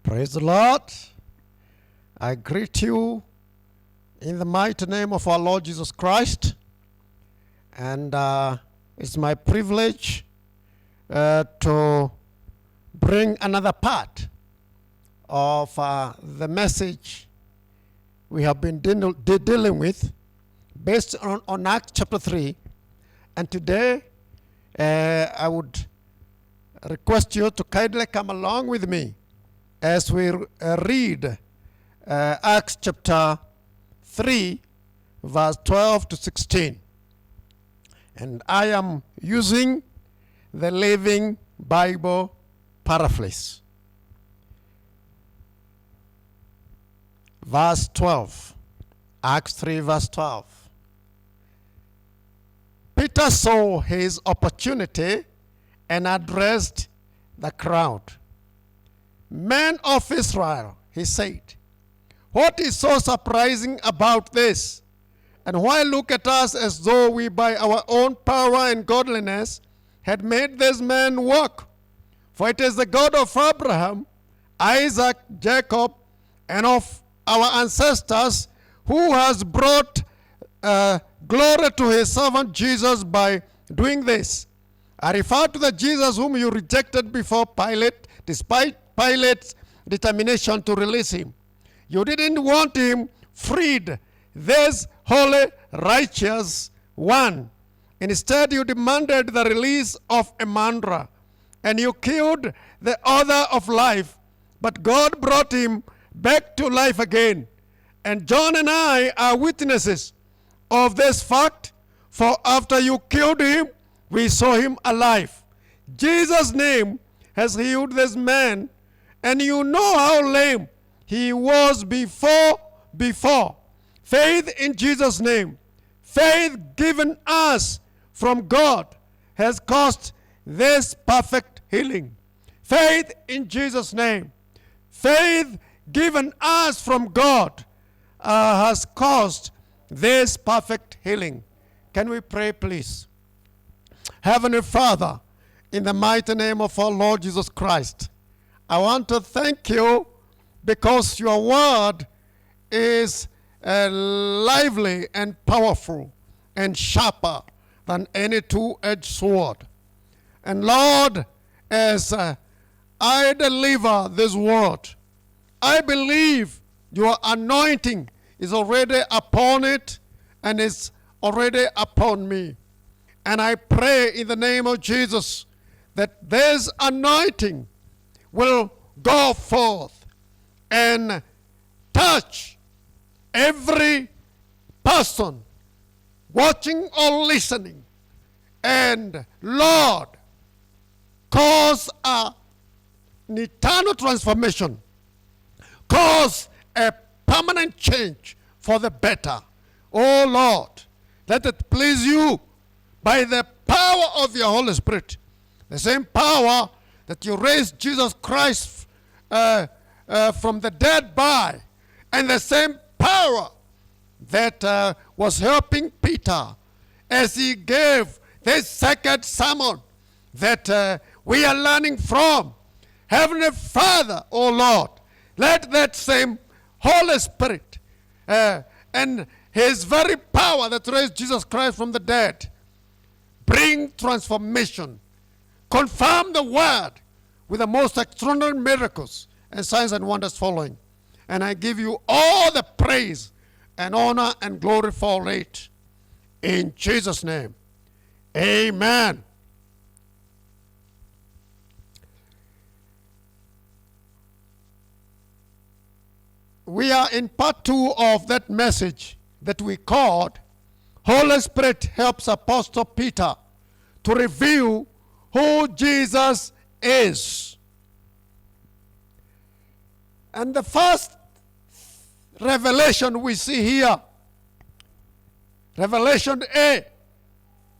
Praise the Lord. I greet you in the mighty name of our Lord Jesus Christ. And it's my privilege to bring another part of the message we have been dealing with based on Acts chapter 3. And today I would request you to kindly come along with me as we read Acts chapter 3, verse 12 to 16. And I am using the Living Bible paraphrase. Verse 12. Acts 3, verse 12. Peter saw his opportunity and addressed the crowd. Men of Israel, he said, what is so surprising about this? And why look at us as though we by our own power and godliness had made this man walk? For it is the God of Abraham, Isaac, Jacob, and of our ancestors who has brought glory to his servant Jesus by doing this. I refer to the Jesus whom you rejected before Pilate, despite Pilate's determination to release him. You didn't want him freed, this holy, righteous one. Instead, you demanded the release of a murderer, and you killed the author of life. But God brought him back to life again. And John and I are witnesses of this fact, for after you killed him, we saw him alive. Jesus' name has healed this man, and you know how lame he was before. Faith in Jesus' name, faith given us from God, has caused this perfect healing. Faith in Jesus' name, faith given us from God has caused this perfect healing. Can we pray, please? Heavenly Father, in the mighty name of our Lord Jesus Christ, I want to thank you because your word is lively and powerful and sharper than any two-edged sword. And Lord, as I deliver this word, I believe your anointing is already upon it and is already upon me. And I pray in the name of Jesus that this anointing will go forth and touch every person watching or listening. And Lord, cause an eternal transformation. Cause a permanent change for the better. Oh Lord, let it please you by the power of your Holy Spirit. The same power that you raised Jesus Christ from the dead by, and the same power that was helping Peter as he gave this second sermon that we are learning from. Heavenly Father, oh Lord, let that same Holy Spirit and his very power that raised Jesus Christ from the dead bring transformation. Confirm the word with the most extraordinary miracles and signs and wonders following. And I give you all the praise and honor and glory for it. In Jesus' name, amen. We are in part 2 of that message that we called Holy Spirit Helps Apostle Peter to Reveal Who Jesus Is. And the first revelation we see here, Revelation A,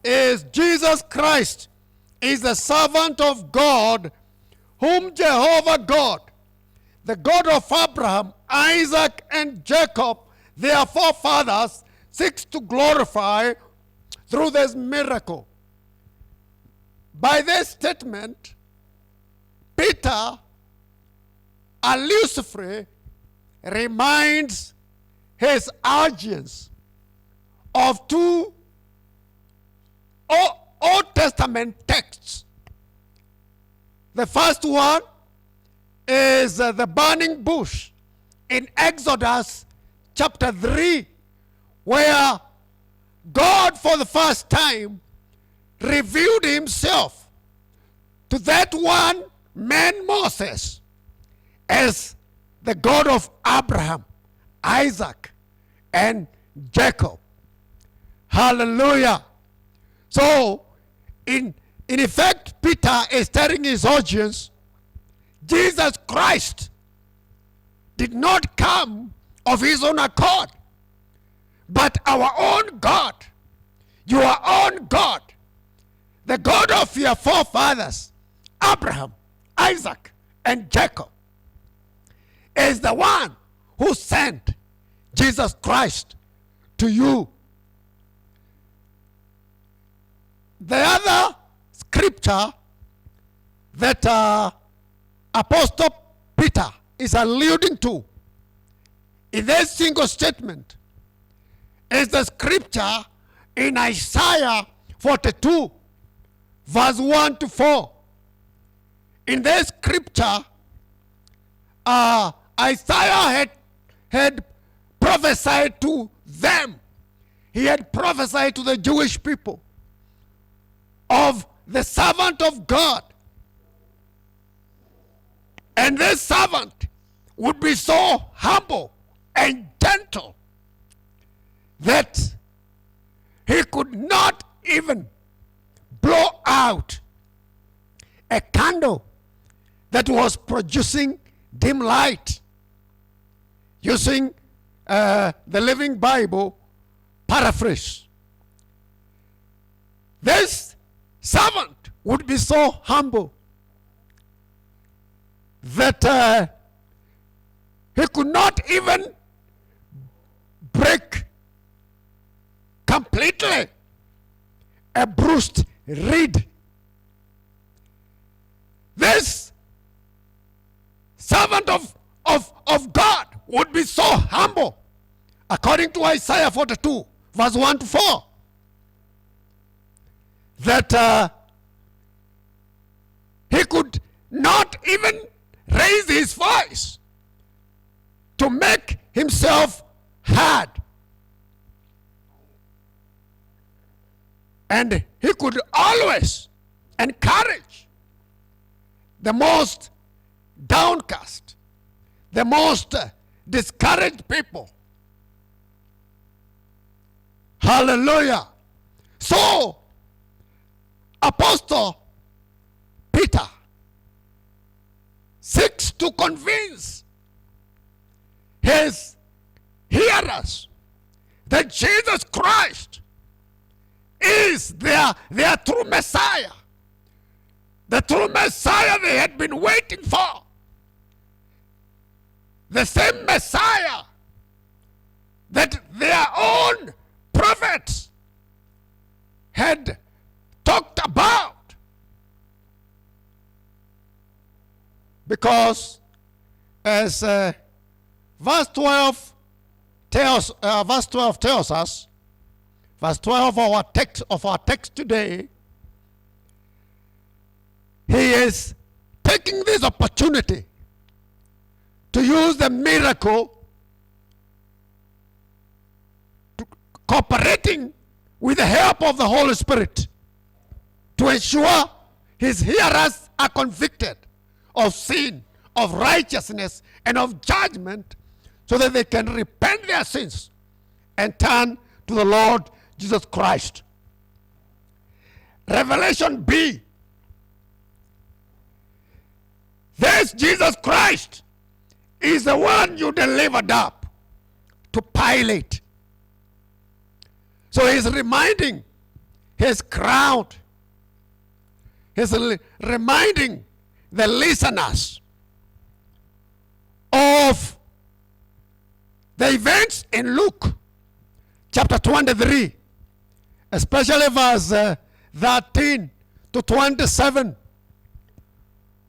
is Jesus Christ is the servant of God, whom Jehovah God, the God of Abraham, Isaac, and Jacob, their forefathers, seeks to glorify through this miracle. By this statement, Peter Lucifer reminds his audience of two Old Testament texts. The first one is the burning bush in Exodus chapter 3, where God for the first time revealed himself to that one man Moses as the God of Abraham, Isaac, and Jacob. Hallelujah. So, in effect, Peter is telling his audience, Jesus Christ did not come of his own accord, but our own God, your own God, the God of your forefathers, Abraham, Isaac, and Jacob, is the one who sent Jesus Christ to you. The other scripture that Apostle Peter is alluding to in this single statement is the scripture in Isaiah 42, verse 1 to 4. In this scripture, Isaiah had prophesied to them. He had prophesied to the Jewish people of the servant of God. And this servant would be so humble and gentle that he could not even blow out a candle that was producing dim light. Using the Living Bible paraphrase, this servant would be so humble that he could not even break completely a bruised reed. This servant of God would be so humble, according to Isaiah 42, verse 1 to 4, that he could not even raise his voice to make himself heard. And he could always encourage the most downcast, the most discouraged people. Hallelujah. So, Apostle Peter seeks to convince his hearers that Jesus Christ is their true Messiah. The true Messiah they had been waiting for. The same Messiah that their own prophets had talked about. Because as verse 12 tells us, verse 12 of our text today, he is taking this opportunity to use the miracle, to cooperating with the help of the Holy Spirit to ensure his hearers are convicted of sin, of righteousness, and of judgment, so that they can repent their sins and turn to the Lord Jesus Christ. Revelation B. This Jesus Christ is the one you delivered up to Pilate. So he's reminding his crowd, he's reminding the listeners of the events in Luke chapter 23, especially verse 13 to 27,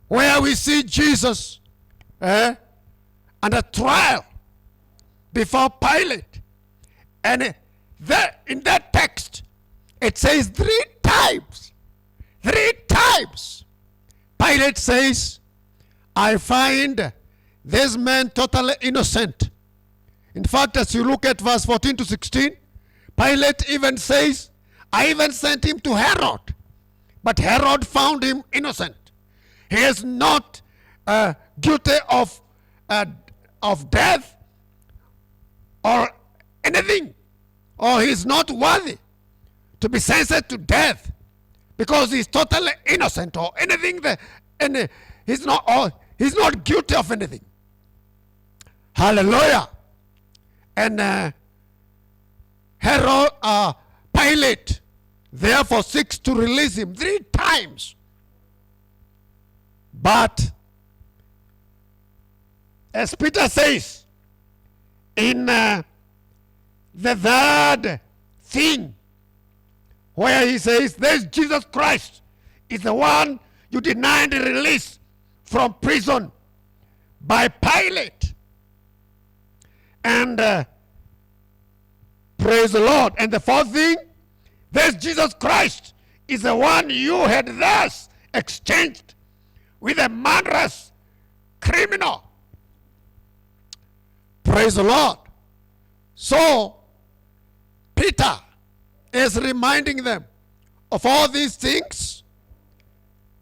where we see Jesus under trial before Pilate. And there, in that text, it says 3 times, Pilate says, I find this man totally innocent. In fact, as you look at verse 14 to 16, Pilate even says, I even sent him to Herod, but Herod found him innocent. He is not guilty of death or anything, or he is not worthy to be sentenced to death because he is totally innocent or anything. He's not guilty of anything. Hallelujah. And Pilate therefore seeks to release him 3 times. But as Peter says, in the 3rd thing, where he says, there's Jesus Christ is the one you denied the release from prison by Pilate. And praise the Lord. And the 4th thing, there's Jesus Christ is the one you had thus exchanged with a murderous criminal. Praise the Lord. So Peter is reminding them of all these things.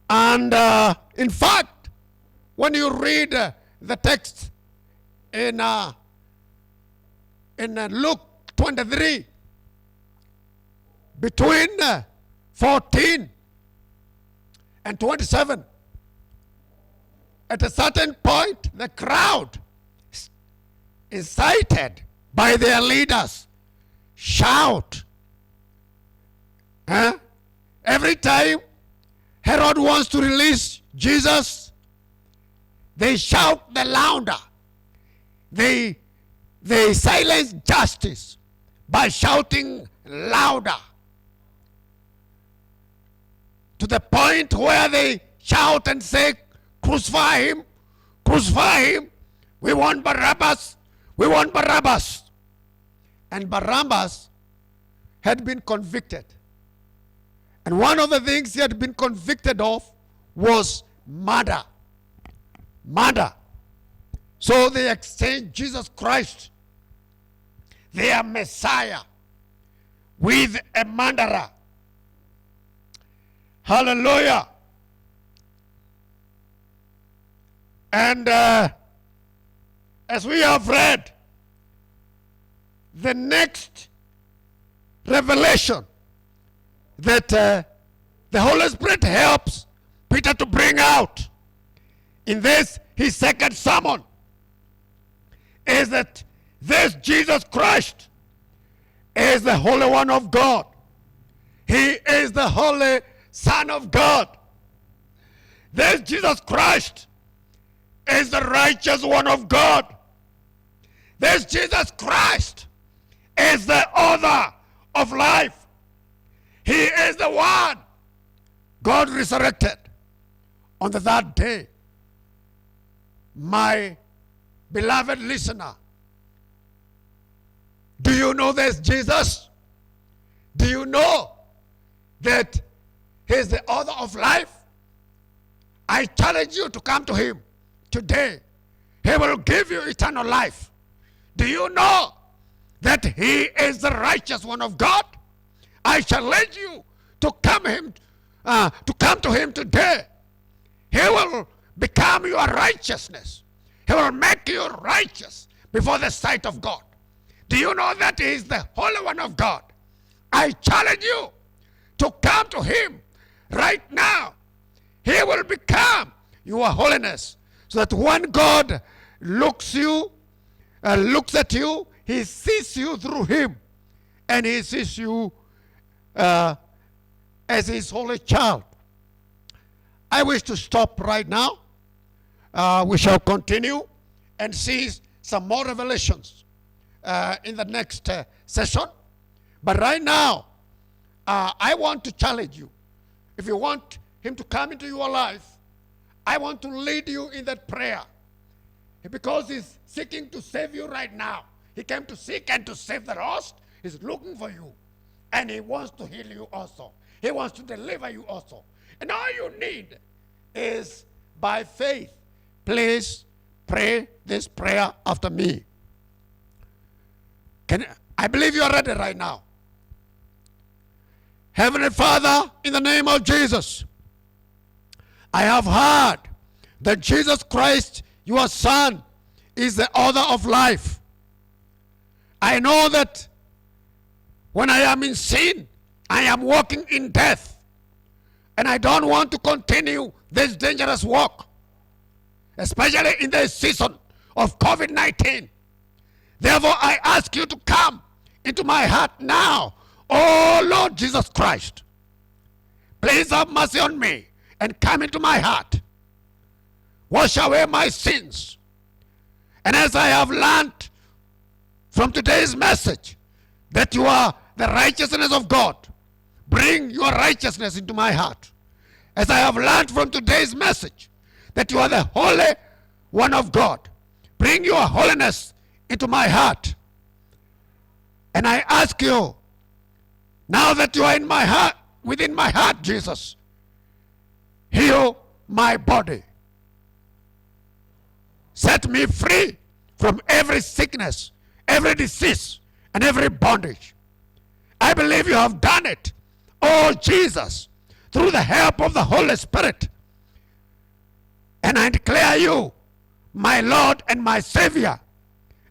And in fact, when you read the text in Luke 23, between 14 and 27, at a certain point, the crowd, incited by their leaders, shout. Every time Herod wants to release Jesus, they shout the louder. They silence justice by shouting louder, to the point where they shout and say, crucify him, crucify him. We want Barabbas, we want Barabbas. And Barabbas had been convicted. And one of the things he had been convicted of was murder. Murder. So they exchanged Jesus Christ, their Messiah, with a murderer. Hallelujah. And as we have read, the next revelation that the Holy Spirit helps Peter to bring out in this, his second sermon, is that this Jesus Christ is the Holy One of God. He is the Holy Son of God. This Jesus Christ is the righteous one of God. This Jesus Christ is the author of life. He is the one God resurrected on the 3rd day. My beloved listener, do you know this Jesus? Do you know that he is the author of life? I challenge you to come to him today. He will give you eternal life. Do you know that he is the righteous one of God? I challenge you to come to him today. He will become your righteousness. He will make you righteous before the sight of God. Do you know that he is the Holy One of God? I challenge you to come to him right now. He will become your holiness, so that when God looks at you, he sees you through him, and he sees you as his holy child. I wish to stop right now. We shall continue and see some more revelations in the next session. But right now, I want to challenge you. If you want him to come into your life, I want to lead you in that prayer. because he's seeking to save you right now. He came to seek and to save the lost. He's looking for you. And he wants to heal you also. He wants to deliver you also. And all you need is by faith. Please pray this prayer after me. I believe you are ready right now. Heavenly Father, in the name of Jesus, I have heard that Jesus Christ, your Son, is the author of life. I know that when I am in sin, I am walking in death. And I don't want to continue this dangerous walk, especially in this season of COVID-19. Therefore, I ask you to come into my heart now. Oh Lord Jesus Christ, please have mercy on me and come into my heart. Wash away my sins. And as I have learned from today's message that you are the righteousness of God, bring your righteousness into my heart. As I have learned from today's message that you are the Holy One of God, bring your holiness into my heart. And I ask you, now that you are in my heart, within my heart, Jesus, heal my body. Set me free from every sickness, every disease, and every bondage. I believe you have done it, oh Jesus, through the help of the Holy Spirit. And I declare you my Lord and my Savior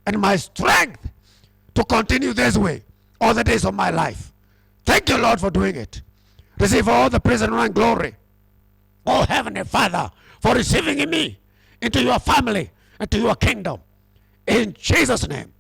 and my strength to continue this way all the days of my life. Thank you, Lord, for doing it. Receive all the praise and honor and glory. Oh, Heavenly Father, for receiving me into your family and to your kingdom. In Jesus' name.